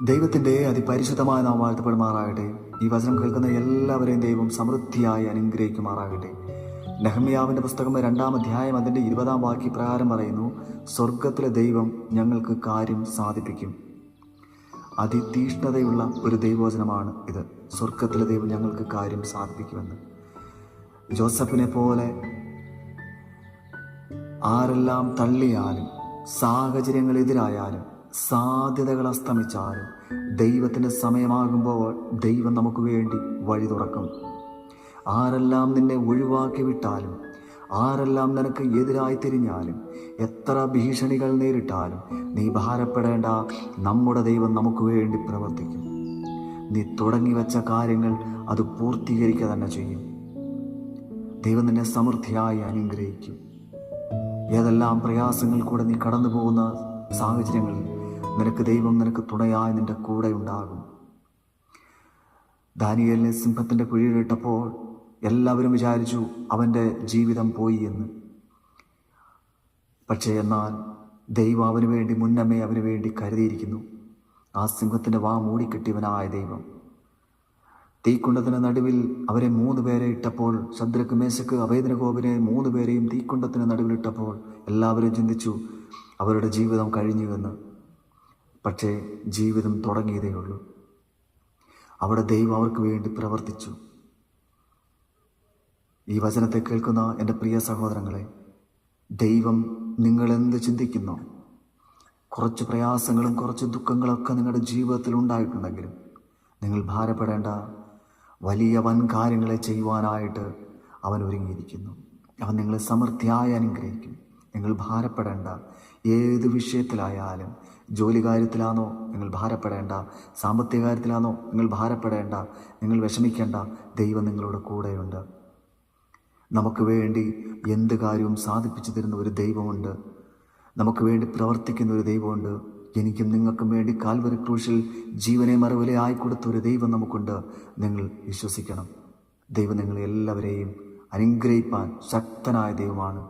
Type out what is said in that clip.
ദൈവത്തിൻ്റെ അതിപരിശുദ്ധമായ നാം വാഴ്ത്തപ്പെടുമാറാകട്ടെ. ഈ വചനം കേൾക്കുന്ന എല്ലാവരെയും ദൈവം സമൃദ്ധിയായി അനുഗ്രഹിക്കുമാറാകട്ടെ. നെഹമ്യാവിൻ്റെ പുസ്തകം 2-ാം അധ്യായം അതിൻ്റെ 20-ാം വാക്യപ്രകാരം പറയുന്നു, സ്വർഗത്തിലെ ദൈവം ഞങ്ങൾക്ക് കാര്യം സാധിപ്പിക്കും. അതിതീഷ്ണതയുള്ള ഒരു ദൈവവചനമാണ് ഇത്. സ്വർഗത്തിലെ ദൈവം ഞങ്ങൾക്ക് കാര്യം സാധിപ്പിക്കുമെന്ന്. ജോസഫിനെ പോലെ ആരെല്ലാം തള്ളിയാലും, സാഹചര്യങ്ങളെതിരായാലും, സാധ്യതകൾ അസ്തമിച്ചാലും, ദൈവത്തിൻ്റെ സമയമാകുമ്പോൾ ദൈവം നമുക്ക് വേണ്ടി വഴി തുറക്കും. ആരെല്ലാം നിന്നെ ഒഴിവാക്കി വിട്ടാലും, ആരെല്ലാം നിനക്ക് എതിരായി തിരിഞ്ഞാലും, എത്ര ഭീഷണികൾ നേരിട്ടാലും നീ ഭാരപ്പെടേണ്ട. നമ്മുടെ ദൈവം നമുക്ക് വേണ്ടി പ്രവർത്തിക്കും. നീ തുടങ്ങി വെച്ച കാര്യങ്ങൾ അത് പൂർത്തീകരിക്കുക തന്നെ ചെയ്യും. ദൈവം നിന്നെ സമൃദ്ധിയായി അനുഗ്രഹിക്കും. ഏതെല്ലാം പ്രയാസങ്ങൾ കൂടെ നീ കടന്നു പോകുന്ന സാഹചര്യങ്ങളിൽ നിനക്ക് തുണയായി നിന്റെ കൂടെ ഉണ്ടാകും. ദാനിയേലിനെ സിംഹത്തിൻ്റെ കുഴിയിലിട്ടപ്പോൾ എല്ലാവരും വിചാരിച്ചു അവൻ്റെ ജീവിതം പോയി എന്ന്. പക്ഷേ എന്നാൽ ദൈവം അവന് വേണ്ടി മുന്നമേ അവന് വേണ്ടി കരുതിയിരിക്കുന്നു. ആ സിംഹത്തിൻ്റെ വാ മൂടിക്കെട്ടിയവനായ ദൈവം തീക്കുണ്ടത്തിന് നടുവിൽ അവരെ 3 പേരെ ഇട്ടപ്പോൾ, ശദ്രക്ക്, മേശക്ക്, അബേദ്നെഗോവിനെ 3 പേരെയും തീക്കുണ്ടത്തിന് നടുവിലിട്ടപ്പോൾ എല്ലാവരും ചിന്തിച്ചു അവരുടെ ജീവിതം കഴിഞ്ഞുവെന്ന്. പക്ഷേ ജീവിതം തുടങ്ങിയതേ ഉള്ളൂ. അവിടെ ദൈവം അവർക്ക് വേണ്ടി പ്രവർത്തിച്ചു. ഈ വചനത്തെ കേൾക്കുന്ന എൻ്റെ പ്രിയ സഹോദരങ്ങളെ, ദൈവം നിങ്ങളെന്ത് ചിന്തിക്കുന്നോ, കുറച്ച് പ്രയാസങ്ങളും കുറച്ച് ദുഃഖങ്ങളൊക്കെ നിങ്ങളുടെ ജീവിതത്തിൽ ഉണ്ടായിട്ടുണ്ടെങ്കിലും നിങ്ങൾ ഭാരപ്പെടേണ്ട. വലിയ വൻ കാര്യങ്ങളെ ചെയ്യുവാനായിട്ട് അവൻ ഒരുങ്ങിയിരിക്കുന്നു. അവൻ നിങ്ങളെ സമൃദ്ധിയായി അനുഗ്രഹിക്കും. നിങ്ങൾ ഭാരപ്പെടേണ്ട. ഏത് വിഷയത്തിലായാലും, ജോലി കാര്യത്തിലാണോ നിങ്ങൾ ഭാരപ്പെടേണ്ട, സാമ്പത്തിക കാര്യത്തിലാണോ നിങ്ങൾ ഭാരപ്പെടേണ്ട, നിങ്ങൾ വിഷമിക്കേണ്ട. ദൈവം നിങ്ങളുടെ കൂടെയുണ്ട്. നമുക്ക് വേണ്ടി എന്ത് കാര്യവും സാധിപ്പിച്ചു തരുന്ന ഒരു ദൈവമുണ്ട്. നമുക്ക് വേണ്ടി പ്രവർത്തിക്കുന്ന ഒരു ദൈവമുണ്ട്. എനിക്കും നിങ്ങൾക്കും വേണ്ടി കാൽവരി ക്രൂശിൽ ജീവനെ മറുവിലയായി കൊടുത്ത ഒരു ദൈവം നമുക്കുണ്ട്. നിങ്ങൾ വിശ്വസിക്കണം. ദൈവം നിങ്ങളെ എല്ലാവരെയും അനുഗ്രഹിപ്പാൻ ശക്തനായ ദൈവമാണ്.